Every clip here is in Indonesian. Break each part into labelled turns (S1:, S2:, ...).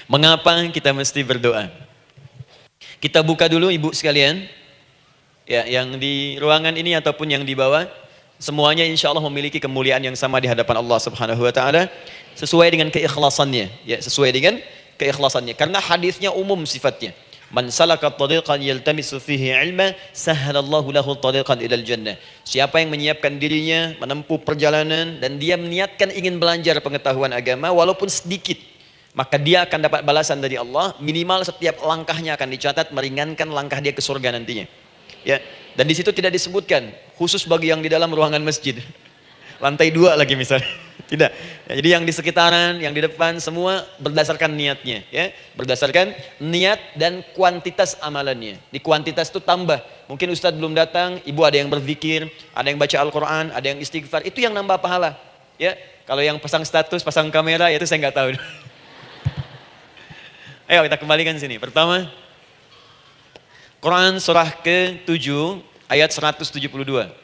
S1: Mengapa kita mesti berdoa? Kita buka dulu ibu sekalian, ya, yang di ruangan ini ataupun yang di bawah, semuanya insya Allah memiliki kemuliaan yang sama di hadapan Allah Subhanahu Wa Taala, sesuai dengan keikhlasannya, ya, sesuai dengan keikhlasannya. Karena hadisnya umum sifatnya. Man salaka tariqan yaltamisu fihi ilma, sahhalallahu lahu tariqan ilal jannah. Siapa yang menyiapkan dirinya menempuh perjalanan dan dia meniatkan ingin belajar pengetahuan agama walaupun sedikit, maka dia akan dapat balasan dari Allah, minimal setiap langkahnya akan dicatat meringankan langkah dia ke surga nantinya. Ya, dan di situ tidak disebutkan khusus bagi yang di dalam ruangan masjid. Lantai 2 lagi misalnya. Tidak. Ya, jadi yang di sekitaran, yang di depan semua berdasarkan niatnya, ya. Berdasarkan niat dan kuantitas amalannya. Di kuantitas itu tambah. Mungkin ustadz belum datang, ibu ada yang berzikir, ada yang baca Al-Qur'an, ada yang istighfar, itu yang nambah pahala, ya. Kalau yang pasang status, pasang kamera, itu saya nggak tahu. Ayo kita kembalikan sini. Pertama, Quran surah ke-7 ayat 172.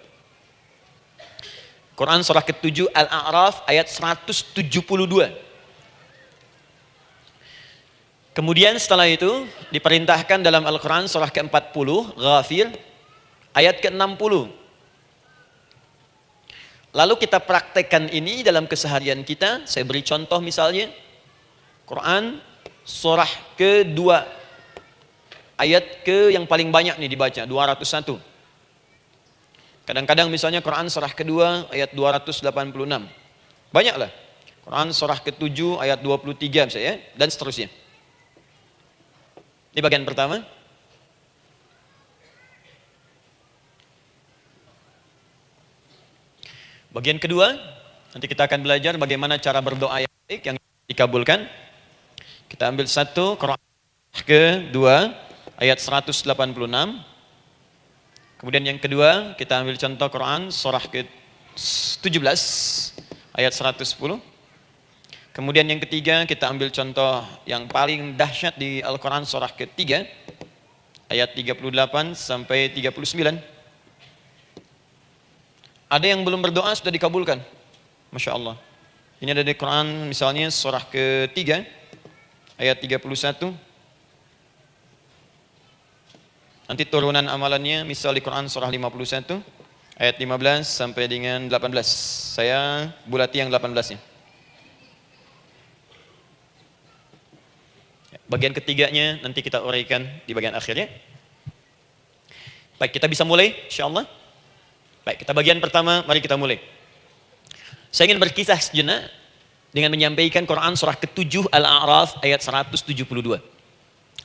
S1: Quran surah ke-7 Al-A'raf ayat 172. Kemudian setelah itu diperintahkan dalam Al-Quran surah ke-40 Ghafir ayat ke-60. Lalu kita praktekkan ini dalam keseharian kita. Saya beri contoh misalnya Quran surah ke-2 ayat ke yang paling banyak nih dibaca 201. Kadang-kadang misalnya Quran surah kedua ayat 286. Banyaklah. Quran surah ke-7 ayat 23 misalnya, dan seterusnya. Ini bagian pertama. Bagian kedua, nanti kita akan belajar bagaimana cara berdoa yang baik yang dikabulkan. Kita ambil satu Quran kedua ayat 186. Kemudian yang kedua, kita ambil contoh Quran surah ke-17 ayat 110. Kemudian yang ketiga, kita ambil contoh yang paling dahsyat di Al-Quran surah ke-3 ayat 38 sampai 39. Ada yang belum berdoa sudah dikabulkan. Masya Allah. Ini ada di Quran misalnya surah ke-3 ayat 31. Nanti turunan amalannya misal di Quran surah 51 ayat 15 sampai dengan 18. Saya bulati yang 18-nya. Bagian ketiganya nanti kita uraikan di bagian akhirnya. Baik, kita bisa mulai insyaallah. Baik, kita bagian pertama, mari kita mulai. Saya ingin berkisah sejenak dengan menyampaikan Quran surah ke-7 Al-A'raf ayat 172.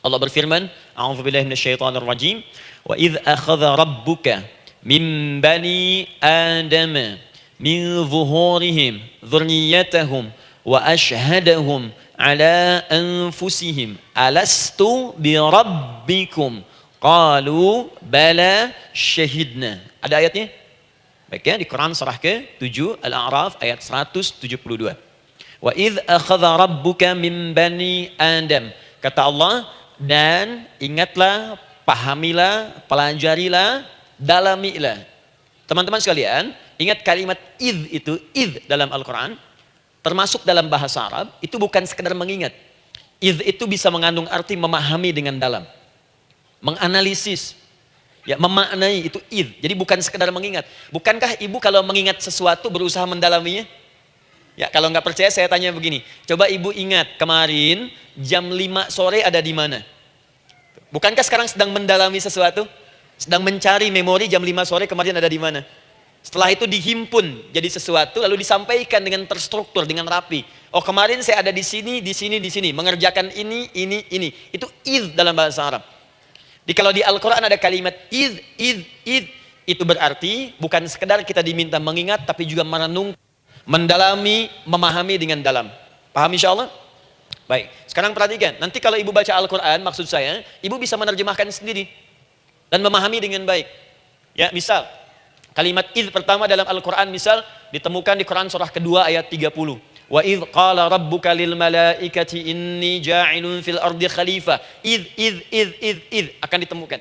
S1: Allah berfirman, A'udzubillahi minasyaitonir rajim, wa idz akhadha rabbuka min bani adama min zuhurihim dzurriyyatahum wa ashhadahum ala anfusihim alastu bi rabbikum qalu bala syahidna. Ada ayatnya? Baik ya, di Quran surah ke-7 Al-A'raf ayat 172. Wa idz akhadha rabbuka min bani adam. Kata Allah, dan ingatlah, pahamilah, pelajarilah, dalamilah. Teman-teman sekalian, ingat kalimat idz itu, idz dalam Al-Quran, termasuk dalam bahasa Arab, itu bukan sekedar mengingat. Idz itu bisa mengandung arti memahami dengan dalam. Menganalisis, ya, memaknai, itu idz. Jadi bukan sekedar mengingat. Bukankah ibu kalau mengingat sesuatu berusaha mendalaminya? Ya, kalau nggak percaya saya tanya begini. Coba ibu ingat kemarin jam 5 sore ada di mana? Bukankah sekarang sedang mendalami sesuatu? Sedang mencari memori jam 5 sore kemarin ada di mana? Setelah itu dihimpun jadi sesuatu lalu disampaikan dengan terstruktur, dengan rapi. Oh, kemarin saya ada di sini, di sini, di sini, mengerjakan ini, ini. Itu idz dalam bahasa Arab. Jadi kalau di Al-Quran ada kalimat idz, itu berarti bukan sekedar kita diminta mengingat, tapi juga merenung, mendalami, memahami dengan dalam. Paham insyaallah? Baik, sekarang perhatikan. Nanti kalau ibu baca Al-Quran, maksud saya, ibu bisa menerjemahkan sendiri dan memahami dengan baik. Ya, misal kalimat idz pertama dalam Al-Quran misal ditemukan di Quran surah kedua ayat 30. Wa idz qala rabbuka lil malaikati inni ja'ilun fil ardi khalifah. Idz akan ditemukan.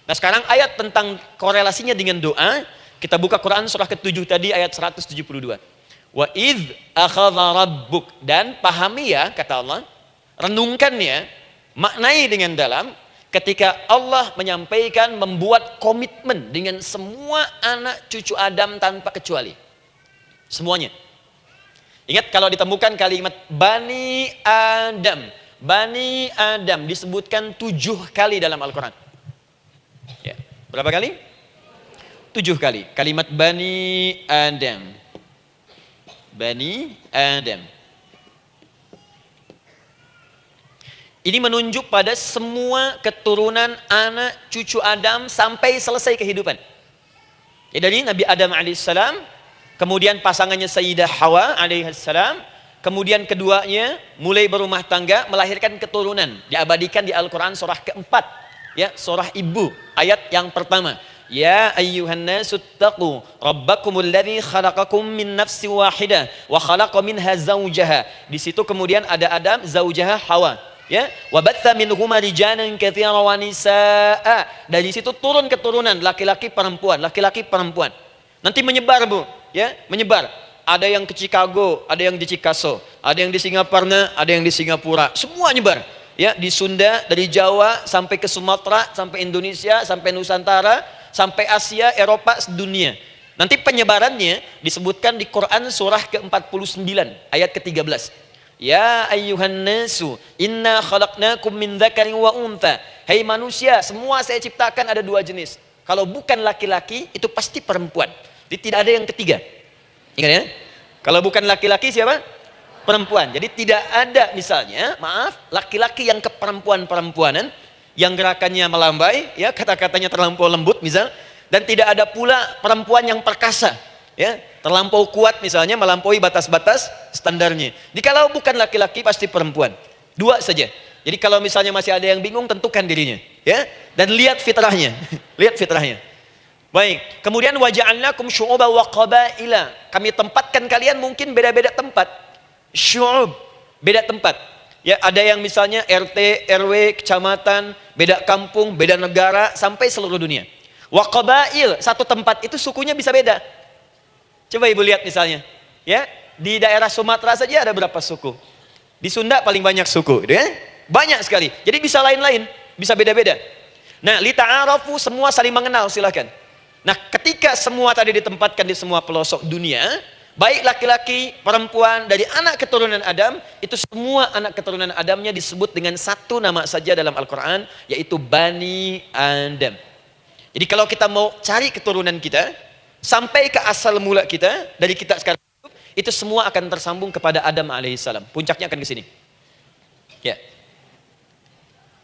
S1: Nah, sekarang ayat tentang korelasinya dengan doa, kita buka Quran surah ke-7 tadi ayat 172. Wa idz akhadha rabbuk, dan pahami ya kata Allah, renungkannya, maknai dengan dalam ketika Allah menyampaikan membuat komitmen dengan semua anak cucu Adam tanpa kecuali. Semuanya. Ingat kalau ditemukan kalimat Bani Adam. Bani Adam disebutkan 7 kali dalam Al-Quran. Ya. Berapa kali? 7 kali. Kalimat Bani Adam. Bani Adam. Ini menunjuk pada semua keturunan anak cucu Adam sampai selesai kehidupan. Ya, dari Nabi Adam alaihissalam, kemudian pasangannya Sayyidah Hawa alaihissalam, kemudian keduanya mulai berumah tangga, melahirkan keturunan. Diabadikan di Al-Quran surah keempat, ya, surah Ibu, ayat yang pertama. Ya ayyuhan nasu ttaqu rabbakumul ladzi khalaqakum min nafsin wahidah wa khalaqa minha zawjaha. Di situ kemudian ada Adam, zaujaha Hawa. Ya, wabatha minhuma rijalan katsiran wa nisaa. Dari situ turun keturunan laki-laki perempuan, laki-laki perempuan. Nanti menyebar, Bu, ya, menyebar. Ada yang ke Chicago, ada yang di Chicago, ada yang di Singaparna, ada yang di Singapura. Semua nyebar. Ya, di Sunda, dari Jawa sampai ke Sumatera, sampai Indonesia, sampai Nusantara, sampai Asia, Eropa, sedunia. Nanti penyebarannya disebutkan di Quran surah ke-49 ayat ke-13. Ya ayyuhan nasu inna khalaqnakum min dzakarin wa untha. Hai manusia, semua saya ciptakan ada 2 jenis. Kalau bukan laki-laki itu pasti perempuan. Jadi tidak ada yang ketiga. Ingat ya? Kalau bukan laki-laki siapa? Perempuan. Jadi tidak ada misalnya, maaf, laki-laki yang keperempuan-perempuanan yang gerakannya melambai, ya, kata-katanya terlampau lembut misal, dan tidak ada pula perempuan yang perkasa. Ya, terlampau kuat misalnya, melampaui batas-batas standarnya. Jadi kalau bukan laki-laki pasti perempuan. 2 saja. Jadi kalau misalnya masih ada yang bingung, tentukan dirinya, ya, dan lihat fitrahnya. Lihat fitrahnya. Baik, kemudian waja'alnakum syu'uban wa qabaila. Kami tempatkan kalian mungkin beda-beda tempat. Syu'ub, beda tempat. Ya, ada yang misalnya RT, RW, kecamatan, beda kampung, beda negara, sampai seluruh dunia. Wa qabail, satu tempat itu sukunya bisa beda. Coba Ibu lihat misalnya, ya, di daerah Sumatera saja ada berapa suku? Di Sunda paling banyak suku, gitu ya? Banyak sekali. Jadi bisa lain-lain, bisa beda-beda. Nah, lita'arafu, semua saling mengenal, silakan. Nah, ketika semua tadi ditempatkan di semua pelosok dunia, baik laki-laki, perempuan, dari anak keturunan Adam, itu semua anak keturunan Adamnya disebut dengan satu nama saja dalam Al-Quran, yaitu Bani Adam. Jadi kalau kita mau cari keturunan kita, sampai ke asal mula kita, dari kita sekarang itu semua akan tersambung kepada Adam alaihissalam. Puncaknya akan ke sini. Ya.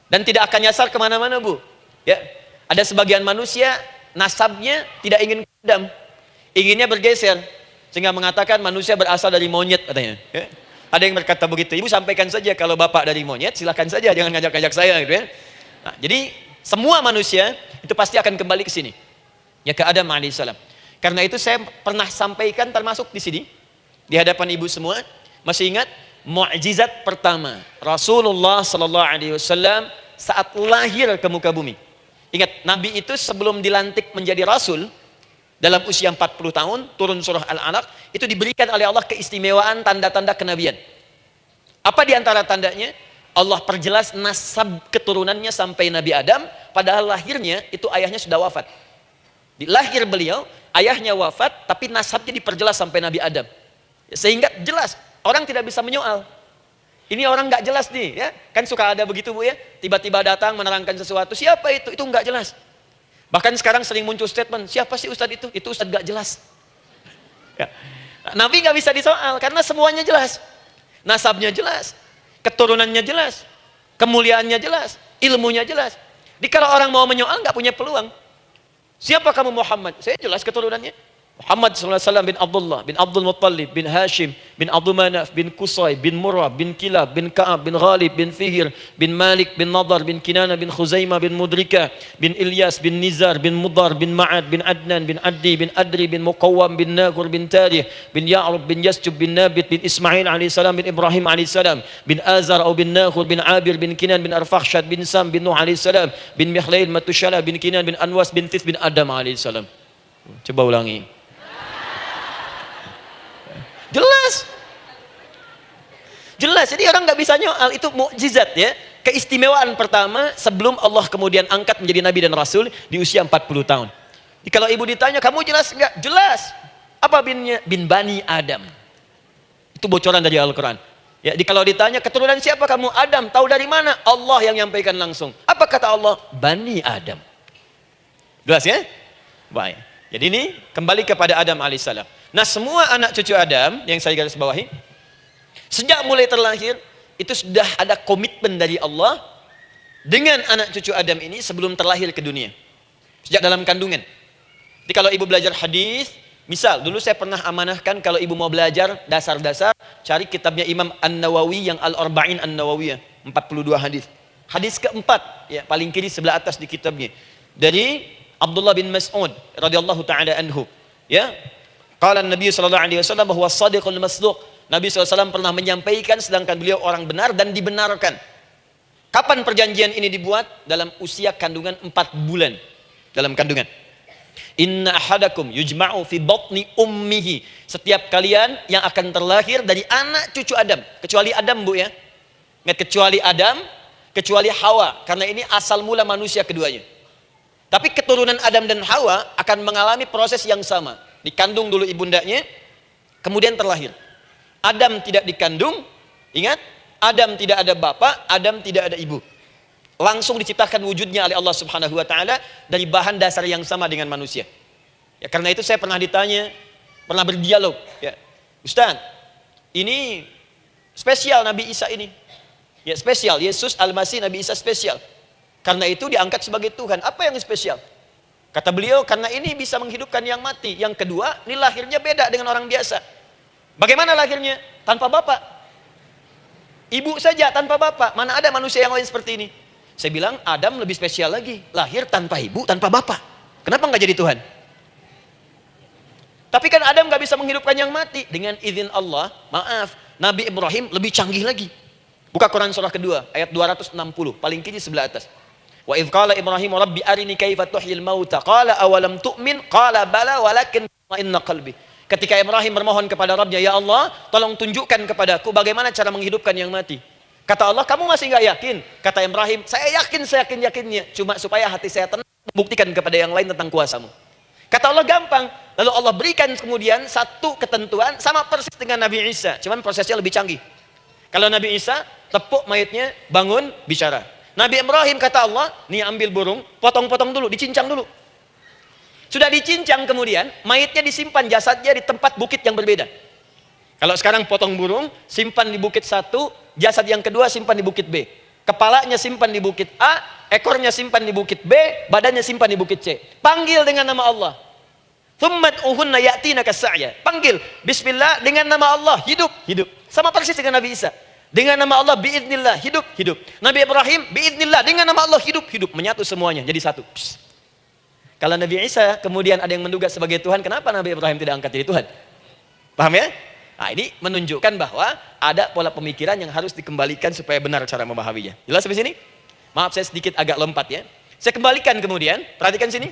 S1: Dan tidak akan nyasar kemana-mana, Bu. Ya. Ada sebagian manusia nasabnya tidak ingin ke Adam, inginnya bergeser, sehingga mengatakan manusia berasal dari monyet katanya. Ya. Ada yang berkata begitu. Ibu sampaikan saja kalau bapak dari monyet, silakan saja, jangan ngajak-ngajak saya, gitu ya. Nah, jadi semua manusia itu pasti akan kembali ke sini, ya, ke Adam alaihissalam. Karena itu saya pernah sampaikan termasuk di sini di hadapan ibu semua, masih ingat mukjizat pertama Rasulullah sallallahu alaihi wasallam saat lahir ke muka bumi. Ingat, Nabi itu sebelum dilantik menjadi rasul dalam usia 40 tahun, turun surah Al-Alaq, itu diberikan oleh Allah keistimewaan tanda-tanda kenabian. Apa di antara tandanya? Allah perjelas nasab keturunannya sampai Nabi Adam, padahal lahirnya itu ayahnya sudah wafat. Di lahir beliau, ayahnya wafat, tapi nasabnya diperjelas sampai Nabi Adam. Sehingga jelas, orang tidak bisa menyoal. Ini orang nggak jelas nih, ya. Kan suka ada begitu, Bu, ya. Tiba-tiba datang menerangkan sesuatu, siapa itu? Itu nggak jelas. Bahkan sekarang sering muncul statement, siapa sih Ustadz itu? Itu Ustadz nggak jelas. Ya. Nabi nggak bisa disoal, karena semuanya jelas. Nasabnya jelas, keturunannya jelas, kemuliaannya jelas, ilmunya jelas. Jadi kalau orang mau menyoal nggak punya peluang. Siapa kamu Muhammad? Saya jelas keturunannya. Muhammad SAW bin Abdullah, bin Abdul Muttalib, bin Hashim, bin Abdul Manaf, bin Qusay, bin Murrah, bin Kilab, bin Ka'ab, bin Ghalib, bin Fihir, bin Malik, bin Nadar, bin Kinana, bin Khuzaimah, bin Mudrika, bin Ilyas, bin Nizar, bin Mudar, bin Ma'ad, bin Adnan, bin Addi, bin Adri, bin Muqawwam, bin Nagur, bin Tarih, bin Ya'rub, bin Yasjub, bin Nabit, bin Ismail alaihissalam, bin Ibrahim alaihissalam, bin Azar atau bin Nakhur, bin Abir, bin Kinan, bin Arfakhshad, bin Sam, bin Nuh alaihissalam, bin Mihlail, Matushala, bin Kinan, bin Anwas, bin Tith, bin Adam alaihissalam. Coba ulangi. Jelas. Jelas, jadi orang nggak bisa nyoal, itu mukjizat ya. Keistimewaan pertama sebelum Allah kemudian angkat menjadi nabi dan rasul di usia 40 tahun. Jadi kalau ibu ditanya, kamu jelas nggak? Jelas. Apa binnya? Bin Bani Adam. Itu bocoran dari Al-Quran. Ya, kalau ditanya keturunan siapa kamu? Adam. Tahu dari mana? Allah yang nyampaikan langsung. Apa kata Allah? Bani Adam. Jelas ya? Baik. Jadi ini kembali kepada Adam alaihissalam. Nah, semua anak cucu Adam yang saya garis bawahi, sejak mulai terlahir itu sudah ada komitmen dari Allah dengan anak cucu Adam ini sebelum terlahir ke dunia. Sejak dalam kandungan. Jadi kalau ibu belajar hadis, misal dulu saya pernah amanahkan kalau ibu mau belajar dasar-dasar, cari kitabnya Imam An-Nawawi yang Al-Arba'in An-Nawawiyah, 42 hadis. Hadis keempat, ya paling kiri sebelah atas di kitabnya. Dari Abdullah bin Mas'ud radhiyallahu taala anhu, ya. Qala Nabi sallallahu alaihi wasallam bahwa shadiqul masduq. Nabi SAW pernah menyampaikan sedangkan beliau orang benar dan dibenarkan. Kapan perjanjian ini dibuat? Dalam usia kandungan 4 bulan. Dalam kandungan. Inna ahadakum yujma'u fi batni ummihi. Setiap kalian yang akan terlahir dari anak cucu Adam. Kecuali Adam, Bu ya. Ingat, kecuali Adam, kecuali Hawa. Karena ini asal mula manusia keduanya. Tapi keturunan Adam dan Hawa akan mengalami proses yang sama. Dikandung dulu ibundanya, kemudian terlahir. Adam tidak dikandung, ingat, Adam tidak ada bapak, Adam tidak ada ibu. Langsung diciptakan wujudnya oleh Allah Subhanahu wa taala dari bahan dasar yang sama dengan manusia. Ya, karena itu saya pernah ditanya, pernah berdialog, ya. Ustaz, ini spesial Nabi Isa ini. Ya, spesial, Yesus Al-Masih Nabi Isa spesial. Karena itu diangkat sebagai Tuhan. Apa yang spesial? Kata beliau, karena ini bisa menghidupkan yang mati. Yang kedua, ini lahirnya beda dengan orang biasa. Bagaimana lahirnya? Tanpa bapak. Ibu saja tanpa bapak. Mana ada manusia yang lain seperti ini? Saya bilang, Adam lebih spesial lagi. Lahir tanpa ibu, tanpa bapak. Kenapa nggak jadi Tuhan? Tapi kan Adam nggak bisa menghidupkan yang mati. Dengan izin Allah, maaf, Nabi Ibrahim lebih canggih lagi. Buka Quran surah kedua, ayat 260. Paling kiri sebelah atas. Wa idh qala Ibrahim rabbi arini kaifa tuhyil mauta qala awalam tu'min qala bala walakin inna qalbi. Ketika Ibrahim bermohon kepada Rabbnya, ya Allah, tolong tunjukkan kepadaku bagaimana cara menghidupkan yang mati. Kata Allah, kamu masih nggak yakin? Kata Ibrahim, saya yakin-yakinnya, cuma supaya hati saya tenang membuktikan kepada yang lain tentang kuasamu. Kata Allah, gampang. Lalu Allah berikan kemudian satu ketentuan sama persis dengan Nabi Isa, cuman prosesnya lebih canggih. Kalau Nabi Isa tepuk mayatnya, bangun, bicara. Nabi Ibrahim kata Allah, nih ambil burung, potong-potong dulu, dicincang dulu. Sudah dicincang kemudian, mayatnya disimpan, jasadnya di tempat bukit yang berbeda. Kalau sekarang potong burung, simpan di bukit satu, jasad yang kedua simpan di bukit B. Kepalanya simpan di bukit A, ekornya simpan di bukit B, badannya simpan di bukit C. Panggil dengan nama Allah. Thummat uhunna ya'tina kasa'ya. Panggil, bismillah, dengan nama Allah, hidup, hidup. Sama persis dengan Nabi Isa. Dengan nama Allah, biiznillah, hidup, hidup. Nabi Ibrahim, biiznillah, dengan nama Allah, hidup, hidup. Menyatu semuanya, jadi satu. Psst. Kalau Nabi Isa kemudian ada yang menduga sebagai Tuhan, kenapa Nabi Ibrahim tidak angkat jadi Tuhan? Paham ya? Nah, ini menunjukkan bahwa ada pola pemikiran yang harus dikembalikan supaya benar cara memahaminya. Jelas sampai sini? Maaf saya sedikit agak lompat ya. Saya kembalikan kemudian, perhatikan sini.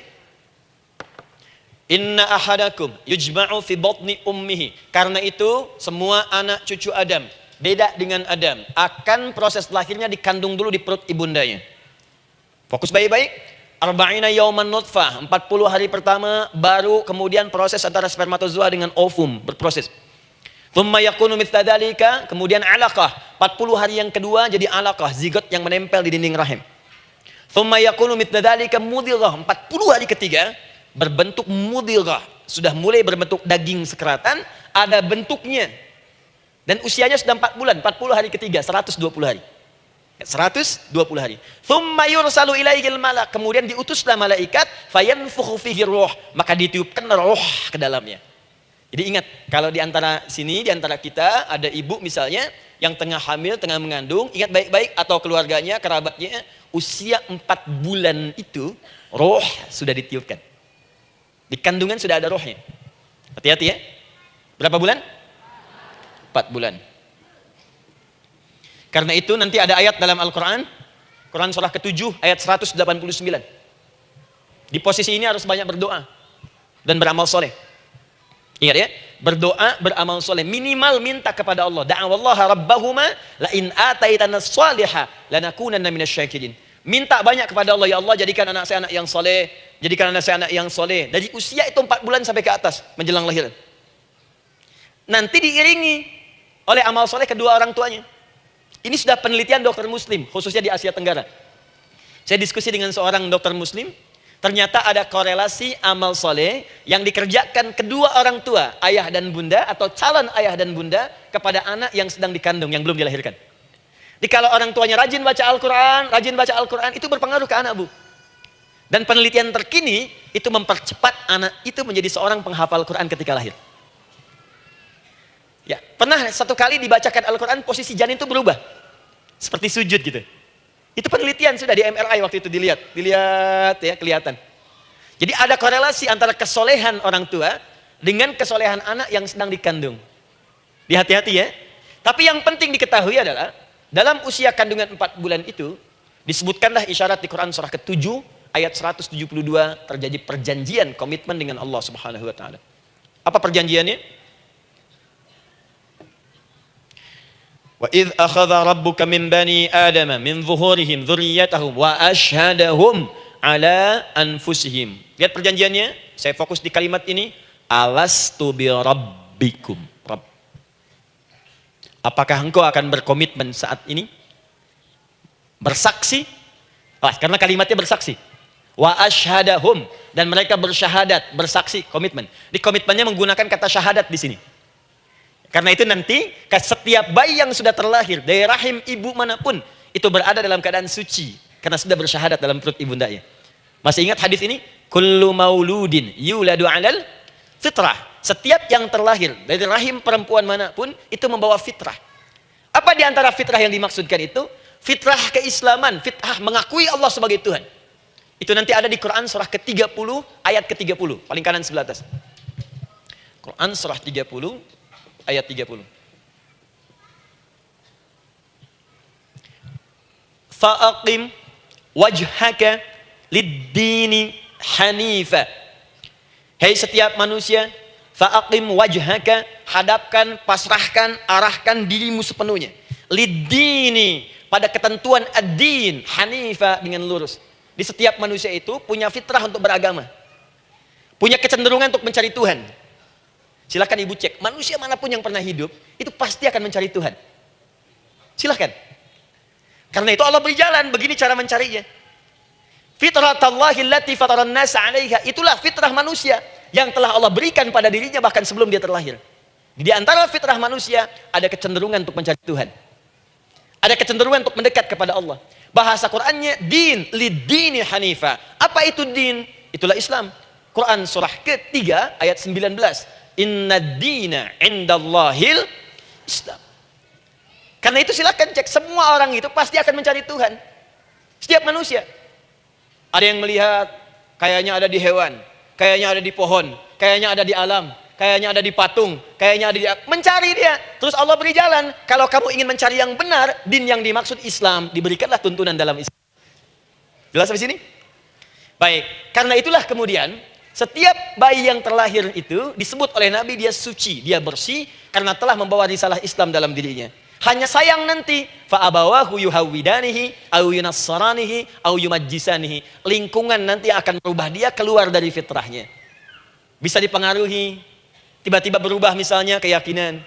S1: Inna ahadakum yujma'u fi batni ummihi. Karena itu semua anak cucu Adam, beda dengan Adam, akan proses lahirnya dikandung dulu di perut ibundanya. Fokus baik-baik. Arba'ina yauman nutfah, 40 hari pertama baru kemudian proses antara spermatozoa dengan ovum berproses. Thumma yakunu mithla dzalika, kemudian alaqah, 40 hari yang kedua jadi alaqah, zigot yang menempel di dinding rahim. Thumma yakunu mithla dzalika mudghah, 40 hari ketiga berbentuk mudghah, sudah mulai berbentuk daging sekeratan, ada bentuknya. Dan usianya sudah 4 bulan, 40 hari ketiga, 120 hari. 120 hari. Thumma yursalu ilaihil malak, kemudian diutuslah malaikat, fayanfukhu fihi ruh, maka ditiupkan roh ke dalamnya. Jadi ingat, kalau di antara sini, di antara kita ada ibu misalnya yang tengah hamil, tengah mengandung, ingat baik-baik, atau keluarganya, kerabatnya, usia 4 bulan itu roh sudah ditiupkan. Di kandungan sudah ada rohnya. Hati-hati ya. Berapa bulan? 4 bulan. Karena itu nanti ada ayat dalam Al-Quran, Quran surah ke-7 ayat 189. Di posisi ini harus banyak berdoa dan beramal soleh. Ingat ya, berdoa, beramal soleh, minimal minta kepada Allah. Da'awallaha rabbahuma la in ataitana shaliha lanakunanna minasyakirin. Minta banyak kepada Allah, ya Allah jadikan anak saya anak yang soleh, jadikan anak saya anak yang soleh. Dari usia itu 4 bulan sampai ke atas menjelang lahiran. Nanti diiringi oleh amal soleh kedua orang tuanya. Ini sudah penelitian dokter muslim, khususnya di Asia Tenggara. Saya diskusi dengan seorang dokter muslim, ternyata ada korelasi amal soleh yang dikerjakan kedua orang tua, ayah dan bunda, atau calon ayah dan bunda, kepada anak yang sedang dikandung, yang belum dilahirkan. Jadi kalau orang tuanya rajin baca Al-Quran, itu berpengaruh ke anak, Bu. Dan penelitian terkini, itu mempercepat anak itu menjadi seorang penghafal Quran ketika lahir. Ya, pernah satu kali dibacakan Al-Quran, posisi janin itu berubah. Seperti sujud gitu. Itu penelitian sudah di MRI waktu itu dilihat ya, kelihatan. Jadi ada korelasi antara kesolehan orang tua dengan kesolehan anak yang sedang dikandung. Hati-hati ya. Tapi yang penting diketahui adalah dalam usia kandungan 4 bulan itu disebutkanlah isyarat di Quran surah ke-7 ayat 172 terjadi perjanjian komitmen dengan Allah Subhanahu wa taala. Apa perjanjiannya? Wa idz akhadha rabbuka min bani adama min zuhurihim dzurriyyatahum wa asyhadahum ala anfusihim. Lihat perjanjiannya, saya fokus di kalimat ini, alastu bi rabbikum. Rabb. Apakah engkau akan berkomitmen saat ini? Bersaksi? Karena kalimatnya bersaksi. Wa asyhadahum, dan mereka bersyahadat, bersaksi, komitmen. Di komitmennya menggunakan kata syahadat di sini. Karena itu nanti setiap bayi yang sudah terlahir dari rahim ibu manapun itu berada dalam keadaan suci karena sudah bersyahadat dalam perut ibundanya. Masih ingat hadis ini? Kullu mauludin yuladu 'alal fitrah. Setiap yang terlahir dari rahim perempuan manapun itu membawa fitrah. Apa di antara fitrah yang dimaksudkan itu? Fitrah keislaman, fitrah mengakui Allah sebagai Tuhan. Itu nanti ada di Quran surah ke-30 ayat ke-30, paling kanan sebelah atas. Quran surah 30 ayat 30. Fa'aqim wajhaka lid-dini hanifa. Hei setiap manusia, fa'aqim wajhaka, hadapkan, pasrahkan, arahkan dirimu sepenuhnya. Lid-dini, pada ketentuan ad-din, hanifa, dengan lurus. Di setiap manusia itu punya fitrah untuk beragama. Punya kecenderungan untuk mencari Tuhan. Silahkan ibu cek, manusia manapun yang pernah hidup, itu pasti akan mencari Tuhan. Silahkan. Karena itu Allah beri jalan, begini cara mencarinya. Fitratallahi allati fataran nasa 'alaiha, itulah fitrah manusia yang telah Allah berikan pada dirinya bahkan sebelum dia terlahir. Di antara fitrah manusia ada kecenderungan untuk mencari Tuhan. Ada kecenderungan untuk mendekat kepada Allah. Bahasa Qur'annya din, lid-dini hanifa. Apa itu din? Itulah Islam. Quran surah ke-3 ayat 19. Inna dina indallahil Islam. Karena itu silakan cek, semua orang itu pasti akan mencari Tuhan. Setiap manusia. Ada yang melihat kayaknya ada di hewan, kayaknya ada di pohon, kayaknya ada di alam, kayaknya ada di patung, kayaknya ada di, mencari dia. Terus Allah beri jalan. Kalau kamu ingin mencari yang benar, din yang dimaksud Islam, diberikanlah tuntunan dalam Islam. Jelas sampai sini? Baik, karena itulah kemudian setiap bayi yang terlahir itu disebut oleh Nabi dia suci, dia bersih karena telah membawa risalah Islam dalam dirinya. Hanya sayang nanti fa abawahu yuhawwidanihi au yunassaranihi au yumajjisanihi. Lingkungan nanti akan merubah dia keluar dari fitrahnya. Bisa dipengaruhi, tiba-tiba berubah misalnya keyakinan.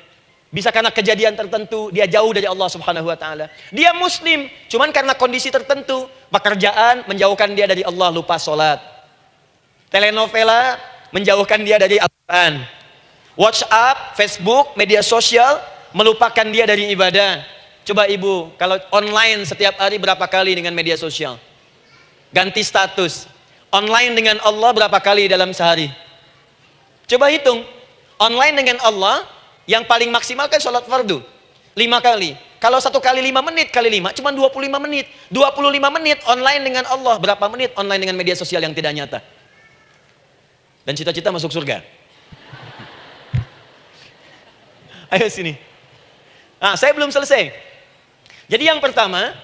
S1: Bisa karena kejadian tertentu dia jauh dari Allah Subhanahu wa taala. Dia muslim, cuman karena kondisi tertentu, pekerjaan menjauhkan dia dari Allah, lupa salat. Telenovela menjauhkan dia dari Al-Quran. WhatsApp, Facebook, media sosial melupakan dia dari ibadah. Coba ibu, kalau online setiap hari berapa kali dengan media sosial? Ganti status. Online dengan Allah berapa kali dalam sehari? Coba hitung. Online dengan Allah yang paling maksimal kan sholat fardu 5 kali. Kalau 1 kali 5 menit kali 5 cuma 25 menit. 25 menit online dengan Allah. Berapa menit online dengan media sosial yang tidak nyata? Dan cita-cita masuk surga. Ayo sini. Nah, saya belum selesai. Jadi yang pertama,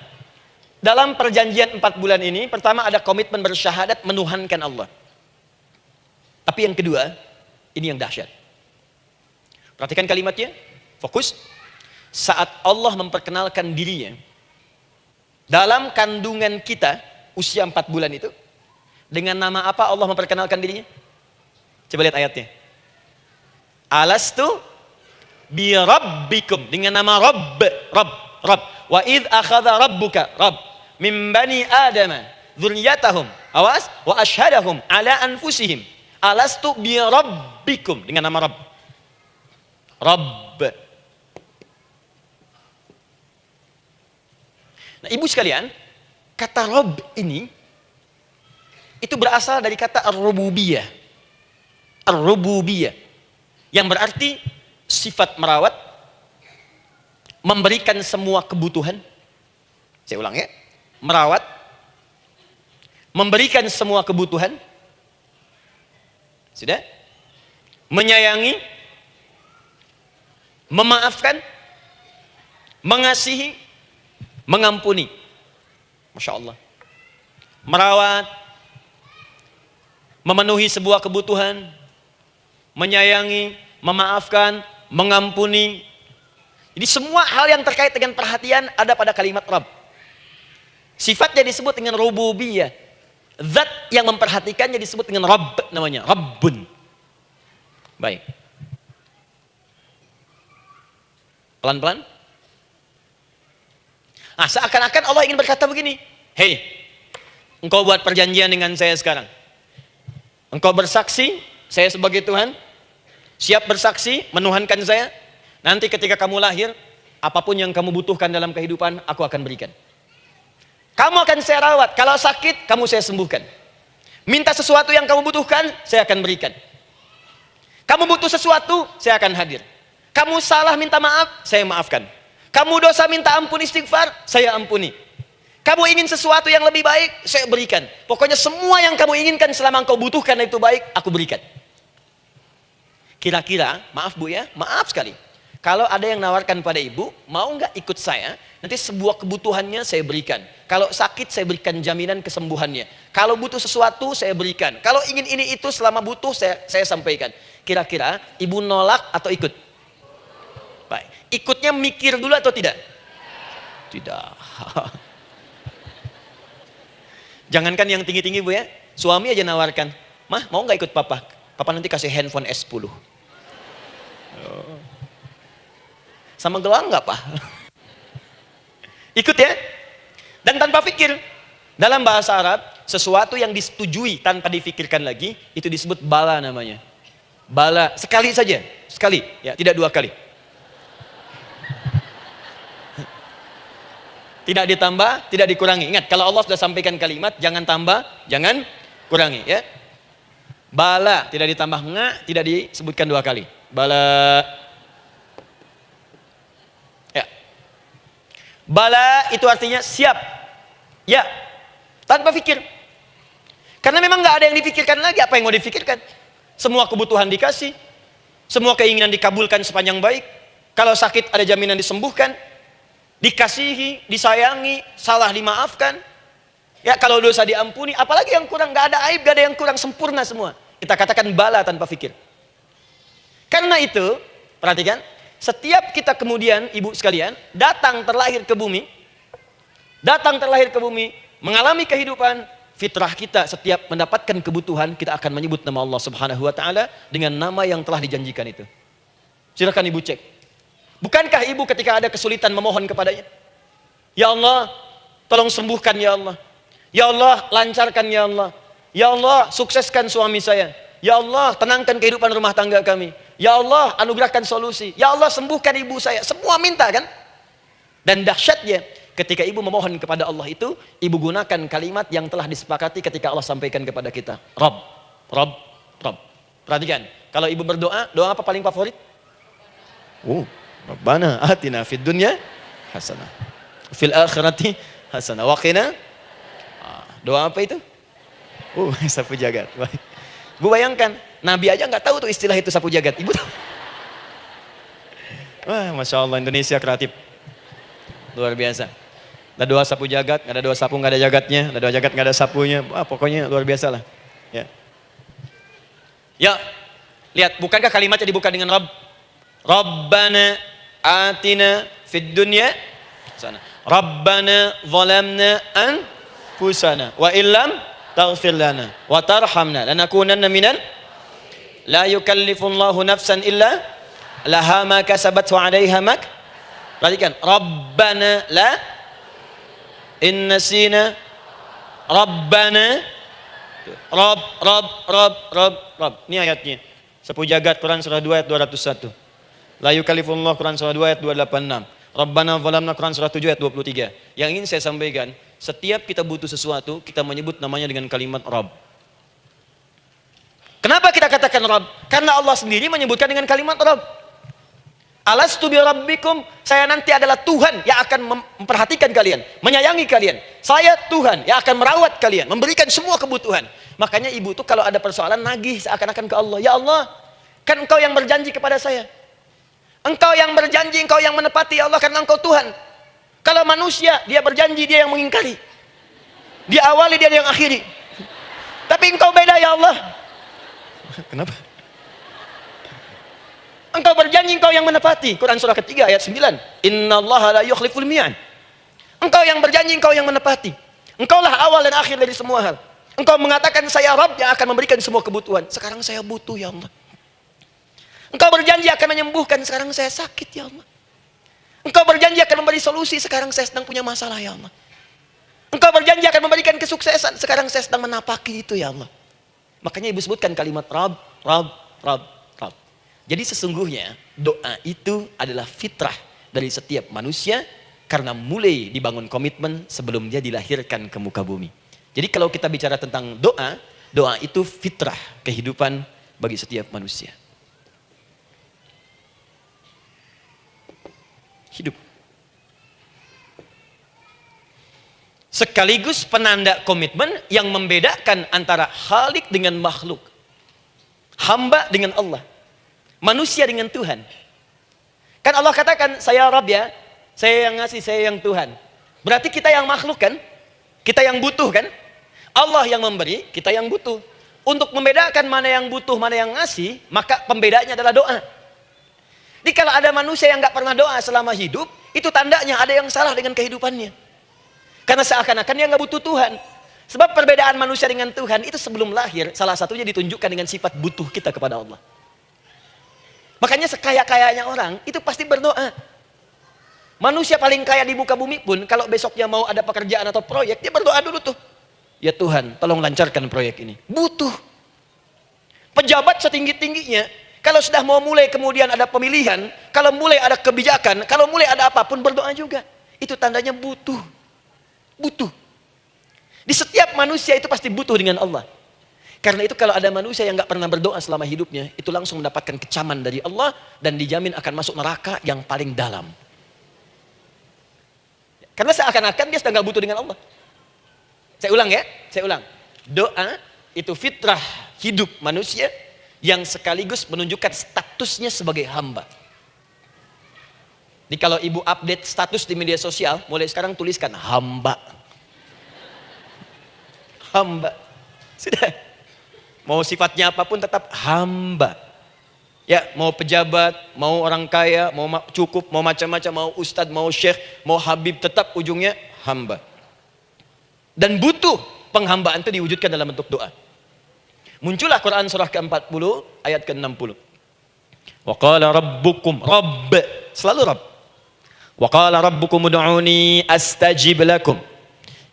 S1: dalam perjanjian 4 bulan ini, pertama ada komitmen bersyahadat menuhankan Allah. Tapi yang kedua, ini yang dahsyat. Perhatikan kalimatnya, fokus. Saat Allah memperkenalkan dirinya dalam kandungan kita, usia 4 bulan itu, dengan nama apa Allah memperkenalkan dirinya? Coba lihat ayatnya. Alastu bi rabbikum, dengan nama Rabb, Rabb. Wa idh akhadha rabbuka, Rabb, min bani Adama dzurriyyatahum, awas, wa ashhadahum ala anfusihim. Alastu bi rabbikum, dengan nama Rabb. Rabb. Nah, ibu sekalian, kata Rabb ini itu berasal dari kata ar-rububiyah. Ar-rububiyah yang berarti sifat merawat, memberikan semua kebutuhan. Saya ulang ya. Merawat, memberikan semua kebutuhan. Sudah? Menyayangi, memaafkan, mengasihi, mengampuni. Masya Allah. Merawat, memenuhi sebuah kebutuhan, menyayangi, memaafkan, mengampuni. Jadi semua hal yang terkait dengan perhatian ada pada kalimat Rabb. Sifatnya disebut dengan rububiyah. Zat yang memperhatikannya disebut dengan Rabb, namanya Rabbun. Baik. Pelan-pelan. Nah, seakan-akan Allah ingin berkata begini, hei, engkau buat perjanjian dengan saya sekarang. Engkau bersaksi, saya sebagai Tuhan, siap bersaksi, menuhankan saya. Nanti ketika kamu lahir, apapun yang kamu butuhkan dalam kehidupan, aku akan berikan. Kamu akan saya rawat, kalau sakit, kamu saya sembuhkan. Minta sesuatu yang kamu butuhkan, saya akan berikan. Kamu butuh sesuatu, saya akan hadir. Kamu salah minta maaf, saya maafkan. Kamu dosa minta ampun istighfar, saya ampuni. Kamu ingin sesuatu yang lebih baik, saya berikan. Pokoknya semua yang kamu inginkan selama engkau butuhkan itu baik, aku berikan. Kira-kira, maaf Bu ya, maaf sekali. Kalau ada yang nawarkan pada ibu, mau nggak ikut saya? Nanti sebuah kebutuhannya saya berikan. Kalau sakit, saya berikan jaminan kesembuhannya. Kalau butuh sesuatu, saya berikan. Kalau ingin ini itu selama butuh, saya sampaikan. Kira-kira, ibu nolak atau ikut? Baik. Ikutnya mikir dulu atau tidak? Tidak. Jangankan yang tinggi-tinggi Bu ya, suami aja nawarkan, mah mau nggak ikut papa? Papa nanti kasih handphone S10. Sama gelang nggak Pak? Ikut ya. Dan tanpa pikir. Dalam bahasa Arab, sesuatu yang disetujui tanpa difikirkan lagi, itu disebut bala namanya. Bala, sekali saja. Sekali, ya, tidak 2 kali. Tidak ditambah, tidak dikurangi. Ingat, kalau Allah sudah sampaikan kalimat, jangan tambah, jangan kurangi. Ya. Bala, tidak ditambah nga, tidak disebutkan 2 kali. Bala. Ya. Bala itu artinya siap. Ya. Tanpa pikir. Karena memang nggak ada yang dipikirkan lagi. Apa yang mau dipikirkan? Semua kebutuhan dikasih. Semua keinginan dikabulkan sepanjang baik. Kalau sakit ada jaminan disembuhkan. Dikasihi, disayangi, salah dimaafkan. Ya, kalau dosa diampuni, apalagi yang kurang, nggak ada aib, nggak ada yang kurang, sempurna semua. Kita katakan bala tanpa fikir. Karena itu, perhatikan, setiap kita kemudian, ibu sekalian, datang terlahir ke bumi, mengalami kehidupan, fitrah kita setiap mendapatkan kebutuhan, kita akan menyebut nama Allah Subhanahu wa taala dengan nama yang telah dijanjikan itu. Silakan ibu cek. Bukankah ibu ketika ada kesulitan memohon kepadanya? Ya Allah, tolong sembuhkan ya Allah. Ya Allah, lancarkan ya Allah. Ya Allah, sukseskan suami saya. Ya Allah, tenangkan kehidupan rumah tangga kami. Ya Allah, anugerahkan solusi. Ya Allah, sembuhkan ibu saya. Semua minta kan? Dan dahsyatnya, ketika ibu memohon kepada Allah itu, ibu gunakan kalimat yang telah disepakati ketika Allah sampaikan kepada kita. Rabb, Rabb, Rabb. Perhatikan, kalau ibu berdoa, doa apa paling favorit? Rabbana atina fid dunya hasanah fil akhirati hasanah wa qina. Doa apa itu? Sapu jagat. Bu bayangkan, Nabi aja nggak tahu tuh istilah itu sapu jagat. Ibu tahu? Wah, Masya Allah, Indonesia kreatif. Luar biasa. Ada doa sapu jagat, nggak ada doa sapu nggak ada jagatnya, ada doa jagat nggak ada sapunya. Wah, pokoknya luar biasa lah. Ya. Ya, lihat, bukankah kalimatnya dibuka dengan Rabb? Rabbana atina fid dunya hasanah. Rabbana zalamna anfusana wa illam taghfir lana wa tarhamna lanakunanna minal la yukallifullahu nafsan illa laha ma kasabat wa 'alaiha mak. Perhatikan, Rabbana la inna sina Rabbana Rabb. Ini ayatnya. Sapu jagat Quran surah 2 ayat 201. La yukallifullahu Quran surah 2 ayat 286. Rabbana zalamna Quran surah 7 ayat 23. Yang ingin saya sampaikan, setiap kita butuh sesuatu, kita menyebut namanya dengan kalimat Rabb. Kenapa kita katakan Rabb? Karena Allah sendiri menyebutkan dengan kalimat Rabb. Alastu bi rabbikum, saya nanti adalah Tuhan yang akan memperhatikan kalian, menyayangi kalian. Saya Tuhan yang akan merawat kalian, memberikan semua kebutuhan. Makanya ibu tuh kalau ada persoalan nagih seakan-akan ke Allah. Ya Allah, kan engkau yang berjanji kepada saya. Engkau yang berjanji, engkau yang menepati ya Allah, karena engkau Tuhan. Kalau manusia, dia berjanji, dia yang mengingkari. Dia awali, dia yang akhiri. Tapi engkau beda ya Allah. Kenapa? Engkau berjanji, engkau yang menepati. Quran surah ketiga ayat 9. Innallaha la yukhliful mi'ad. Engkau yang berjanji, engkau yang menepati. Engkaulah awal dan akhir dari semua hal. Engkau mengatakan saya Rabb yang akan memberikan semua kebutuhan. Sekarang saya butuh ya Allah. Engkau berjanji akan menyembuhkan, sekarang saya sakit ya Allah. Engkau berjanji akan memberi solusi, sekarang saya sedang punya masalah ya Allah. Engkau berjanji akan memberikan kesuksesan, sekarang saya sedang menapaki itu ya Allah. Makanya ibu sebutkan kalimat Rabb, Rabb, Rabb, Rabb. Jadi sesungguhnya doa itu adalah fitrah dari setiap manusia karena mulai dibangun komitmen sebelum dia dilahirkan ke muka bumi. Jadi kalau kita bicara tentang doa, doa itu fitrah kehidupan bagi setiap manusia. Hidup. Sekaligus penanda komitmen yang membedakan antara Khalik dengan makhluk. Hamba dengan Allah. Manusia dengan Tuhan. Kan Allah katakan, saya Rabb ya, saya yang ngasih, saya yang Tuhan. Berarti kita yang makhluk kan? Kita yang butuh kan? Allah yang memberi, kita yang butuh. Untuk membedakan mana yang butuh, mana yang ngasih, maka pembedanya adalah doa. Jadi kalau ada manusia yang nggak pernah doa selama hidup, itu tandanya ada yang salah dengan kehidupannya. Karena seakan-akan dia nggak butuh Tuhan. Sebab perbedaan manusia dengan Tuhan itu sebelum lahir, salah satunya ditunjukkan dengan sifat butuh kita kepada Allah. Makanya sekaya-kayanya orang, itu pasti berdoa. Manusia paling kaya di muka bumi pun, kalau besoknya mau ada pekerjaan atau proyek, dia berdoa dulu tuh. Ya Tuhan, tolong lancarkan proyek ini. Butuh. Pejabat setinggi-tingginya, kalau sudah mau mulai kemudian ada pemilihan, kalau mulai ada kebijakan, kalau mulai ada apapun berdoa juga. Itu tandanya butuh. Butuh. Di setiap manusia itu pasti butuh dengan Allah. Karena itu kalau ada manusia yang nggak pernah berdoa selama hidupnya, itu langsung mendapatkan kecaman dari Allah dan dijamin akan masuk neraka yang paling dalam. Karena seakan-akan dia sedang nggak butuh dengan Allah. Saya ulang ya, saya ulang. Doa itu fitrah hidup manusia yang sekaligus menunjukkan statusnya sebagai hamba. Jadi kalau ibu update status di media sosial, mulai sekarang tuliskan hamba. Hamba. Sudah. Mau sifatnya apapun tetap hamba. Ya, mau pejabat, mau orang kaya, mau cukup, mau macam-macam, mau ustadz, mau syekh, mau habib, tetap ujungnya hamba. Dan butuh penghambaan itu diwujudkan dalam bentuk doa. Muncullah Quran surah ke-40 ayat ke-60. Wa qala rabbukum, Rabb, selalu Rabb. Wa qala rabbukum ud'uni astajib lakum.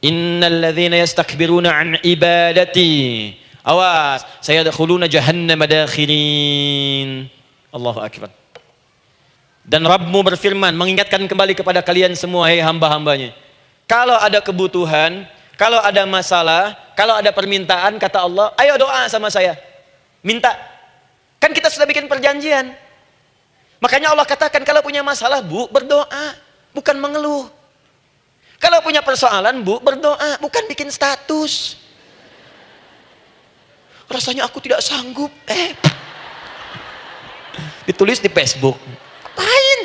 S1: Innal ladzina yastakbiruna an ibadati, awas, sayadkhuluna jahannama dakhirin. Allahu akbar. Dan Rabbmu berfirman, mengingatkan kembali kepada kalian semua, hei hamba-hambanya. Kalau ada kebutuhan, kalau ada masalah, kalau ada permintaan, kata Allah, ayo doa sama saya. Minta. Kan kita sudah bikin perjanjian. Makanya Allah katakan kalau punya masalah, Bu, berdoa. Bukan mengeluh. Kalau punya persoalan, Bu, berdoa. Bukan bikin status. Rasanya aku tidak sanggup. Ditulis di Facebook. Apain?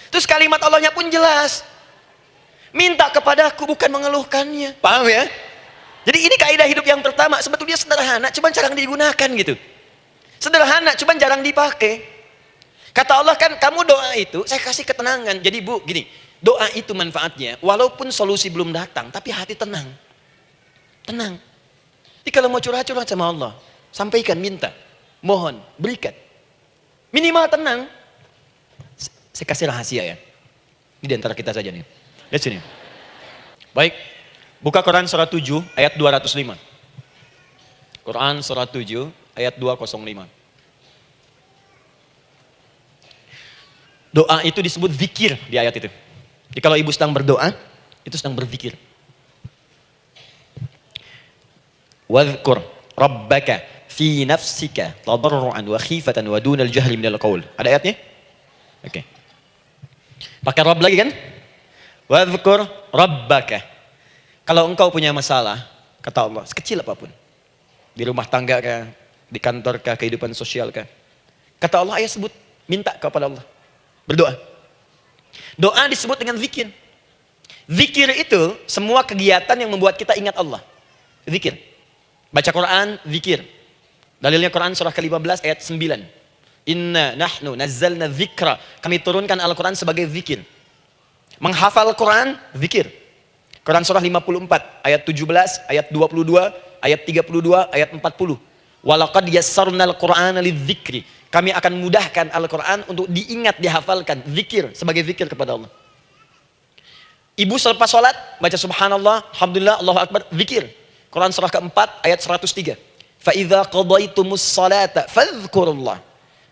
S1: Terus kalimat Allahnya pun jelas. Minta kepadaku, bukan mengeluhkannya. Paham ya? Jadi ini kaidah hidup yang pertama. Sebetulnya sederhana, cuma jarang digunakan gitu. Sederhana, cuman jarang dipakai. Kata Allah kan, kamu doa itu, saya kasih ketenangan. Jadi Bu, gini, doa itu manfaatnya, walaupun solusi belum datang, tapi hati tenang. Tenang. Jadi kalau mau curhat-curhat sama Allah, sampaikan, minta, mohon, berikan. Minimal tenang. Saya kasih rahasia ya. Ini di antara kita saja nih. Lihat sini. Baik, buka Quran surah 7 ayat 205. Quran surah 7 ayat 205. Doa itu disebut zikir di ayat itu. Jadi kalau ibu sedang berdoa, itu sedang berzikir. Wadhkur rabbaka fi nafsika tadarruan wa khifatan wa dunal jahri minal qaul. Ada ayatnya? Oke. Pakai Rabb lagi kan? Wadhkur rabbaka. Kalau engkau punya masalah, kata Allah, sekecil apapun. Di rumah tangga kah, di kantor kah, kehidupan sosial kah. Kata Allah, ayah sebut, minta kepada Allah. Berdoa. Doa disebut dengan zikir. Zikir itu semua kegiatan yang membuat kita ingat Allah. Zikir. Baca Quran, zikir. Dalilnya Quran surah ke-15 ayat 9. Inna nahnu nazzalna dzikra. Kami turunkan Al-Quran sebagai zikir. Menghafal Quran, zikir. Quran surah 54 ayat 17, ayat 22, ayat 32, ayat 40. Walaqad yassarnal Qur'ana lidzikri. Kami akan mudahkan Al-Quran untuk diingat, dihafalkan. Zikir, sebagai zikir kepada Allah. Ibu selepas sholat, baca subhanallah, alhamdulillah, Allahu Akbar, zikir. Quran surah keempat, ayat 103. فَإِذَا قَضَيْتُمُ الصَّلَاةَ فَاذْكُرُوا اللَّهَ.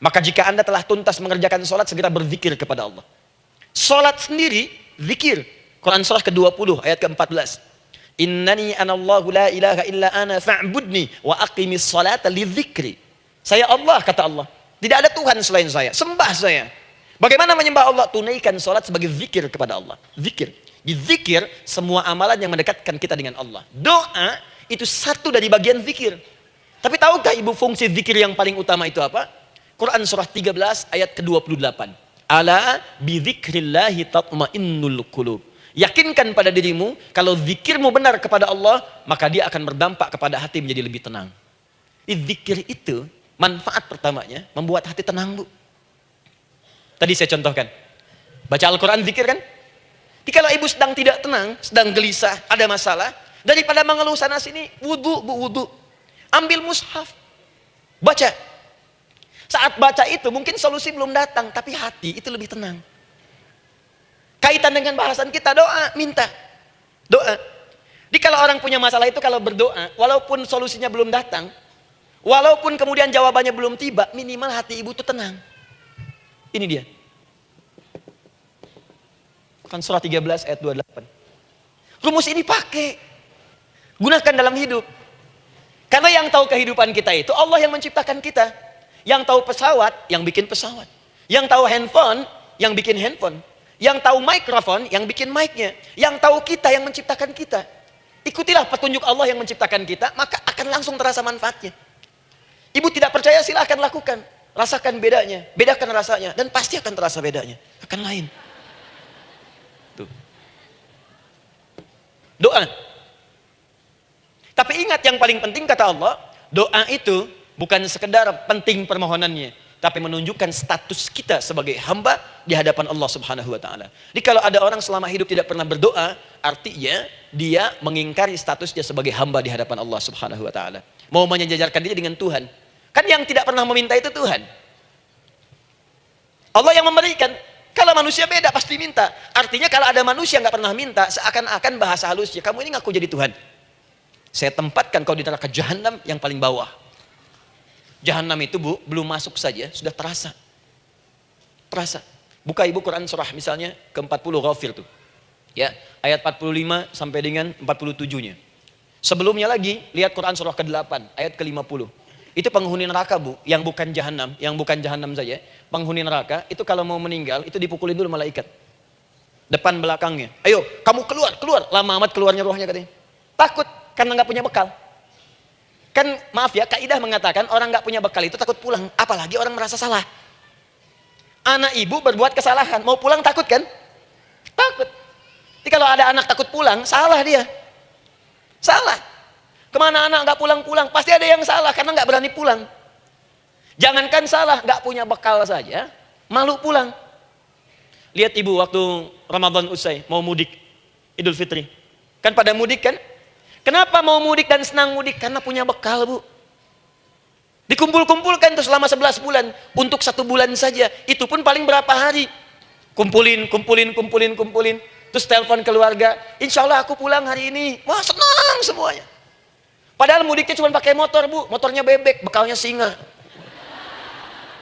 S1: Maka jika anda telah tuntas mengerjakan sholat, segera berzikir kepada Allah. Sholat sendiri, zikir. Quran surah ke-20, ayat ke-14. Innani anallahu la ilaha illa ana fa'budni wa aqimis salata lidzikri. Saya Allah, kata Allah. Tidak ada Tuhan selain saya. Sembah saya. Bagaimana menyembah Allah? Tunaikan sholat sebagai zikir kepada Allah. Zikir. Di zikir, semua amalan yang mendekatkan kita dengan Allah. Doa, itu satu dari bagian zikir. Tapi tahukah ibu fungsi zikir yang paling utama itu apa? Quran surah 13 ayat ke-28. Ala bidzikrillahi tatmainnul qulub. Yakinkan pada dirimu, kalau zikirmu benar kepada Allah, maka dia akan berdampak kepada hati menjadi lebih tenang. Zikir itu, manfaat pertamanya, membuat hati tenang, Bu. Tadi saya contohkan. Baca Al-Quran, zikir kan? Jadi kalau ibu sedang tidak tenang, sedang gelisah, ada masalah, daripada mengeluh sana sini, wudu, Bu, wudu. Ambil mushaf. Baca. Saat baca itu, mungkin solusi belum datang, tapi hati itu lebih tenang. Kaitan dengan bahasan kita, doa, minta. Doa. Jadi kalau orang punya masalah itu, kalau berdoa, walaupun solusinya belum datang, walaupun kemudian jawabannya belum tiba, minimal hati ibu itu tenang. Ini dia. Kan surah 13 ayat 28. Rumus ini pakai. Gunakan dalam hidup. Karena yang tahu kehidupan kita itu Allah yang menciptakan kita. Yang tahu pesawat, yang bikin pesawat. Yang tahu handphone, yang bikin handphone. Yang tahu mikrofon, yang bikin mic-nya. Yang tahu kita, yang menciptakan kita. Ikutilah petunjuk Allah yang menciptakan kita, maka akan langsung terasa manfaatnya. Ibu tidak percaya, silahkan lakukan. Rasakan bedanya, bedakan rasanya, dan pasti akan terasa bedanya. Akan lain. Tuh. Doa. Tapi ingat, yang paling penting kata Allah, doa itu bukan sekedar penting permohonannya, tapi menunjukkan status kita sebagai hamba di hadapan Allah Subhanahu wa taala. Jadi kalau ada orang selama hidup tidak pernah berdoa, artinya dia mengingkari statusnya sebagai hamba di hadapan Allah Subhanahu wa taala. Mau menyejajarkan diri dengan Tuhan. Kan yang tidak pernah meminta itu Tuhan. Allah yang memberikan. Kalau manusia beda, pasti minta. Artinya kalau ada manusia nggak pernah minta, seakan-akan bahasa halusnya, kamu ini ngaku jadi Tuhan. Saya tempatkan kau di neraka jahanam yang paling bawah. Jahanam itu, Bu, belum masuk saja sudah terasa. Terasa. Buka ibu Quran surah misalnya ke-40 Ghafir tuh. Ya, ayat 45 sampai dengan 47-nya. Sebelumnya lagi lihat Quran surah ke-8 ayat ke-50. Itu penghuni neraka, Bu, yang bukan jahanam saja. Penghuni neraka itu kalau mau meninggal itu dipukulin dulu malaikat. Depan belakangnya. Ayo, kamu keluar. Lama amat keluarnya rohnya katanya. Takut karena nggak punya bekal. Kan maaf ya, kaidah mengatakan orang nggak punya bekal itu takut pulang, apalagi orang merasa salah. Anak ibu berbuat kesalahan, mau pulang takut kan? Takut. Jadi kalau ada anak takut pulang, salah dia. Salah. Kemana anak nggak pulang-pulang? Pasti ada yang salah karena nggak berani pulang. Jangankan salah, nggak punya bekal saja, malu pulang. Lihat ibu waktu Ramadan usai, mau mudik, Idul Fitri. Kan pada mudik kan? Kenapa mau mudik dan senang mudik? Karena punya bekal, Bu. Dikumpul-kumpulkan terus selama 11 bulan. Untuk 1 bulan saja. Itu pun paling berapa hari. Kumpulin. Terus telepon keluarga. Insya Allah aku pulang hari ini. Wah, senang semuanya. Padahal mudiknya cuma pakai motor, Bu. Motornya bebek, bekalnya singa.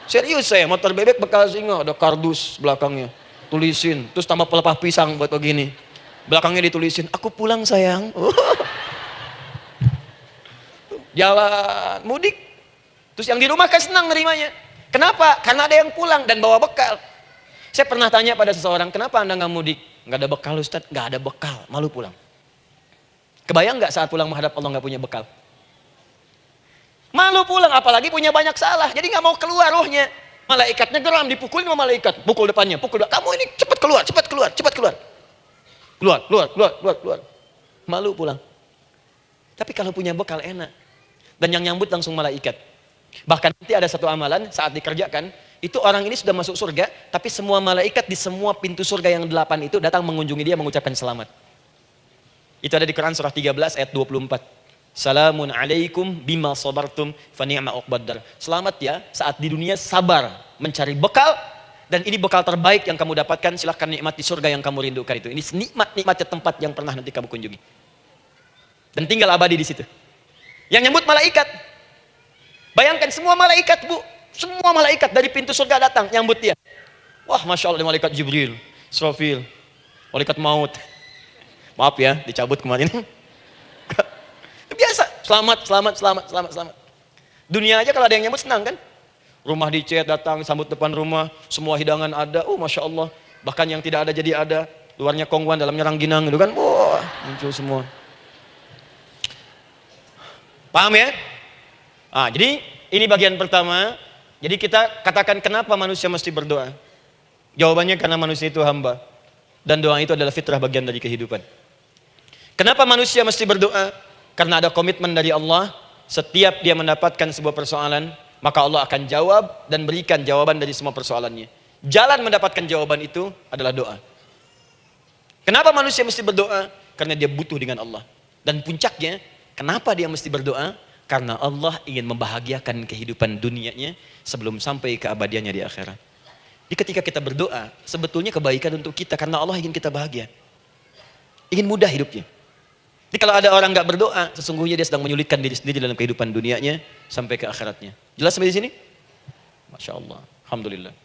S1: Serius saya, motor bebek bekal singa. Ada kardus belakangnya. Tulisin. Terus tambah pelepah pisang buat begini. Belakangnya ditulisin, aku pulang sayang. Jalan, mudik. Terus yang di rumah kan senang nerimanya. Kenapa? Karena ada yang pulang dan bawa bekal. Saya pernah tanya pada seseorang, kenapa anda nggak mudik? Nggak ada bekal Ustaz? Nggak ada bekal, malu pulang. Kebayang nggak saat pulang menghadap Allah nggak punya bekal? Malu pulang, apalagi punya banyak salah. Jadi nggak mau keluar rohnya. Malaikatnya geram, dipukulin sama malaikat. Pukul depannya, pukul. Kamu ini cepat keluar, cepat keluar, cepat keluar. Keluar. Malu pulang. Tapi kalau punya bekal enak. Dan yang nyambut langsung malaikat. Bahkan nanti ada satu amalan saat dikerjakan, itu orang ini sudah masuk surga, tapi semua malaikat di semua pintu surga yang 8 itu datang mengunjungi dia mengucapkan selamat. Itu ada di Quran surah 13 ayat 24. Salamun alaikum bima sabartum fa ni'ma uqbaddar. Selamat ya saat di dunia sabar mencari bekal, dan ini bekal terbaik yang kamu dapatkan, silahkan nikmati surga yang kamu rindukan itu. Ini nikmatnya tempat yang pernah nanti kamu kunjungi. Dan tinggal abadi di situ. Yang nyambut malaikat. Bayangkan semua malaikat, Bu. Semua malaikat dari pintu surga datang nyambut dia. Wah, Masya Allah, malaikat Jibril, Israfil, malaikat maut. Maaf ya, dicabut kemarin. Biasa, selamat. Dunia aja kalau ada yang nyambut senang kan? Rumah dicet, datang, sambut depan rumah, semua hidangan ada, oh Masya Allah. Bahkan yang tidak ada jadi ada, luarnya kongguan, dalamnya rangginang gitu kan, wah muncul semua. Paham ya? Jadi ini bagian pertama. Jadi kita katakan kenapa manusia mesti berdoa? Jawabannya karena manusia itu hamba. Dan doa itu adalah fitrah, bagian dari kehidupan. Kenapa manusia mesti berdoa? Karena ada komitmen dari Allah, setiap dia mendapatkan sebuah persoalan, maka Allah akan jawab dan berikan jawaban dari semua persoalannya. Jalan mendapatkan jawaban itu adalah doa. Kenapa manusia mesti berdoa? Karena dia butuh dengan Allah. Dan puncaknya, kenapa dia mesti berdoa? Karena Allah ingin membahagiakan kehidupan dunianya sebelum sampai keabadiannya di akhirat. Jadi ketika kita berdoa, sebetulnya kebaikan untuk kita karena Allah ingin kita bahagia. Ingin mudah hidupnya. Jadi kalau ada orang nggak berdoa, sesungguhnya dia sedang menyulitkan diri sendiri dalam kehidupan dunianya sampai ke akhiratnya. Jelas sampai di sini? Masya Allah. Alhamdulillah.